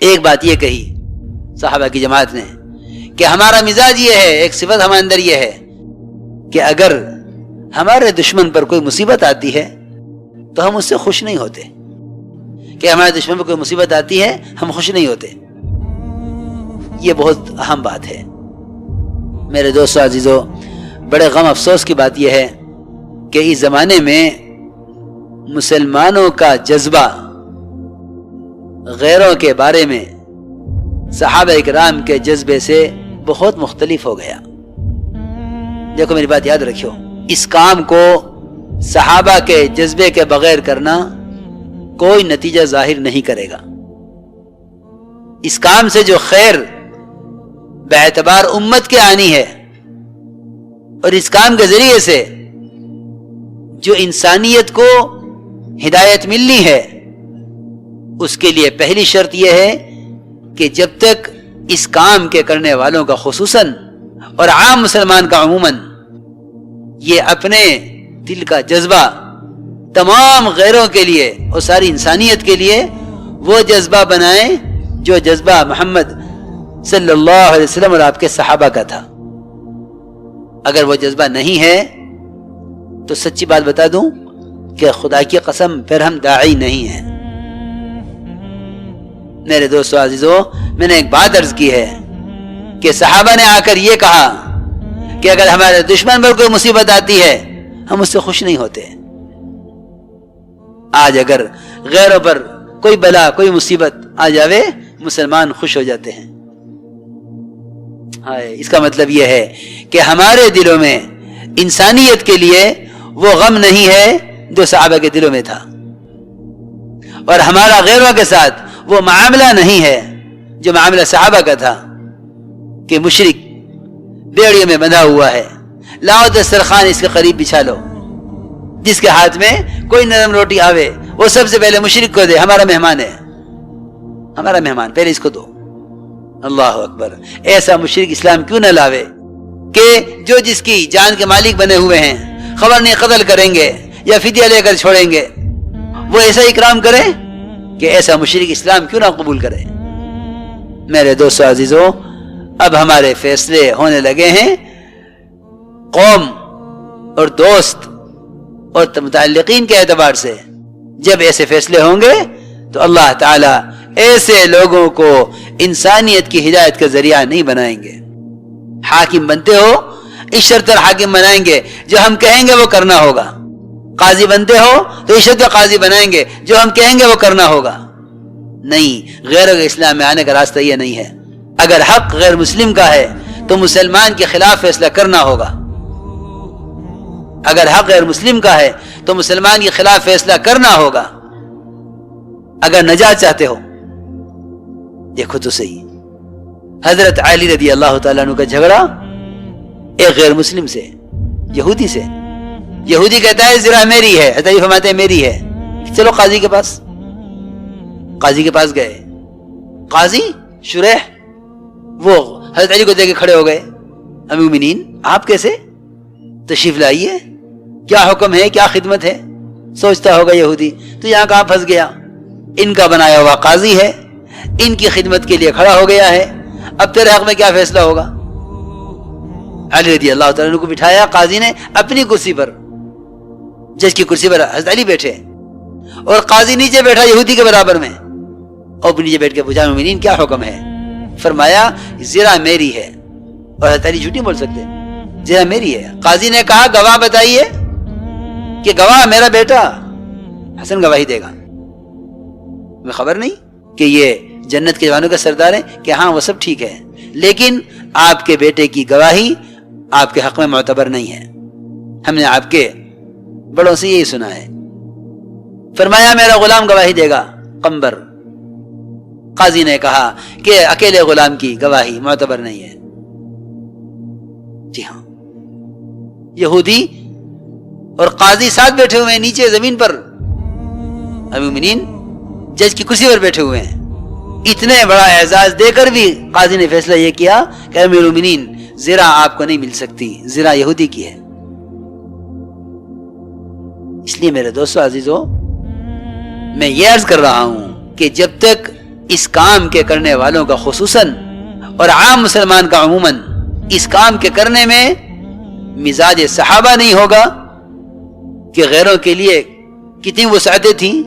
ایک بات یہ کہی صحابہ کی جماعت نے کہ ہمارا مزاج یہ ہے، ایک صفت ہمارے اندر یہ ہے کہ اگر ہمارے دشمن پر کوئی مصیبت آتی ہے تو ہم اس سے خوش نہیں ہوتے، کہ ہمارے دشمن پر کوئی مصیبت آتی ہے ہم خوش نہیں ہوتے. یہ بہت اہم بات ہے میرے دوستو عزیزو. بڑے غم افسوس کی بات یہ ہے کہ اس زمانے میں مسلمانوں کا جذبہ غیروں کے بارے میں صحابہ اکرام کے جذبے سے بہت مختلف ہو گیا. دیکھو میری بات یاد رکھو، اس کام کو صحابہ کے جذبے کے بغیر کرنا کوئی نتیجہ ظاہر نہیں کرے گا. اس کام سے جو خیر باعتبار امت کے آنی ہے اور اس کام کے ذریعے سے جو انسانیت کو ہدایت ملنی ہے، اس کے لیے پہلی شرط یہ ہے کہ جب تک اس کام کے کرنے والوں کا خصوصاً اور عام مسلمان کا عموماً یہ اپنے دل کا جذبہ تمام غیروں کے لیے اور ساری انسانیت کے لیے وہ جذبہ بنائیں جو جذبہ محمد صلی اللہ علیہ وسلم اور آپ کے صحابہ کا تھا. اگر وہ جذبہ نہیں ہے تو سچی بات بتا دوں کہ خدا کی قسم پھر ہم داعی نہیں ہیں. میرے دوستو عزیزو، میں نے ایک بات عرض کی ہے کہ صحابہ نے آ کر یہ کہا کہ اگر ہمارے دشمن پر کوئی مصیبت آتی ہے ہم اس سے خوش نہیں ہوتے. آج اگر غیروں پر کوئی بلا کوئی مصیبت آ جاوے مسلمان خوش ہو جاتے ہیں. اس کا مطلب یہ ہے کہ ہمارے دلوں میں انسانیت کے لیے وہ غم نہیں ہے جو صحابہ کے دلوں میں تھا، اور ہمارا غیروں کے ساتھ وہ معاملہ نہیں ہے جو معاملہ صحابہ کا تھا کہ مشرک بیڑیوں میں بندھا ہوا ہے، لاؤ دسترخوان اس کے قریب بچھا لو، جس کے ہاتھ میں کوئی نرم روٹی آوے وہ سب سے پہلے مشرک کو دے، ہمارا مہمان ہے، ہمارا مہمان پہلے اس کو دو. اللہ اکبر. ایسا مشرک اسلام کیوں نہ لاوے کہ جو جس کی جان کے مالک بنے ہوئے ہیں، خبر نہیں قتل کریں گے یا فدیہ لے کر چھوڑیں گے، وہ ایسا اکرام کرے کہ ایسا مشرک اسلام کیوں نہ قبول کرے. میرے دوستو عزیزو، اب ہمارے فیصلے ہونے لگے ہیں قوم اور دوست اور متعلقین کے اعتبار سے. جب ایسے فیصلے ہوں گے تو اللہ تعالی ایسے لوگوں کو انسانیت کی ہدایت کا ذریعہ نہیں بنائیں گے. حاکم بنتے ہو اس شرط پر حاکم بنائیں گے جو ہم کہیں گے وہ کرنا ہوگا. قاضی بنتے ہو تو اس شرط پر قاضی بنائیں گے جو ہم کہیں گے وہ کرنا ہوگا. نہیں، غیروں کے اسلام میں آنے کا راستہ یہ نہیں ہے. اگر حق غیر مسلم کا ہے تو مسلمان کے خلاف فیصلہ کرنا ہوگا. اگر حق غیر مسلم کا ہے تو مسلمان کے خلاف فیصلہ کرنا ہوگا اگر نجات چاہتے ہو. دیکھو تو صحیح، حضرت علی رضی اللہ تعالیٰ عنہ کا جھگڑا ایک غیر مسلم سے، یہودی سے. یہودی کہتا ہے زرہ میری ہے، حضرت علی فرماتے ہیں میری ہے، چلو قاضی کے پاس. قاضی کے پاس گئے. قاضی شریح وہ حضرت علی کو دیکھ کے کھڑے ہو گئے. امیر المومنین آپ کیسے؟ تشریف لائیے، کیا حکم ہے، کیا خدمت ہے؟ سوچتا ہوگا یہودی تو یہاں کہاں پھنس گیا، ان کا بنایا ہوا قاضی ہے، ان کی خدمت کے لیے کھڑا ہو گیا ہے، اب تیرے حق میں کیا فیصلہ ہوگا؟ علی رضی اللہ تعالیٰ عنہ کو بٹھایا قاضی نے اپنی کرسی پر، جج کی کرسی پر حضرت علی بیٹھے اور قاضی نیچے بیٹھا یہودی کے برابر میں، اور نیچے بیٹھ کے پوچھا مومنین کیا حکم ہے؟ فرمایا زرہ میری ہے. اور حضرت علی جھوٹ نہیں بول سکتے، زرہ میری ہے. قاضی نے کہا گواہ بتائیے، کہ گواہ میرا بیٹا حسن گواہی دے گا. میں خبر نہیں کہ یہ جنت کے جوانوں کا سردار ہے کہ ہاں وہ سب ٹھیک ہے، لیکن آپ کے بیٹے کی گواہی آپ کے حق میں معتبر نہیں ہے، ہم نے آپ کے بڑوں سے یہی سنا ہے. فرمایا میرا غلام گواہی دے گا. قمبر قاضی نے کہا کہ اکیلے غلام کی گواہی معتبر نہیں ہے. جی ہاں، یہودی اور قاضی ساتھ بیٹھے ہوئے ہیں نیچے زمین پر، امیر المومنین جج کی کرسی پر بیٹھے ہوئے ہیں. اتنے بڑا اعزاز دے کر بھی قاضی نے فیصلہ یہ کیا کہ امیر المومنین زرہ آپ کو نہیں مل سکتی، زرہ یہودی کی ہے. اس لیے میرے دوستو عزیزو، میں یہ عرض کر رہا ہوں کہ جب تک اس کام کے کرنے والوں کا خصوصاً اور عام مسلمان کا عموماً اس کام کے کرنے میں مزاج صحابہ نہیں ہوگا کہ غیروں کے لیے کتنی وسعتیں تھیں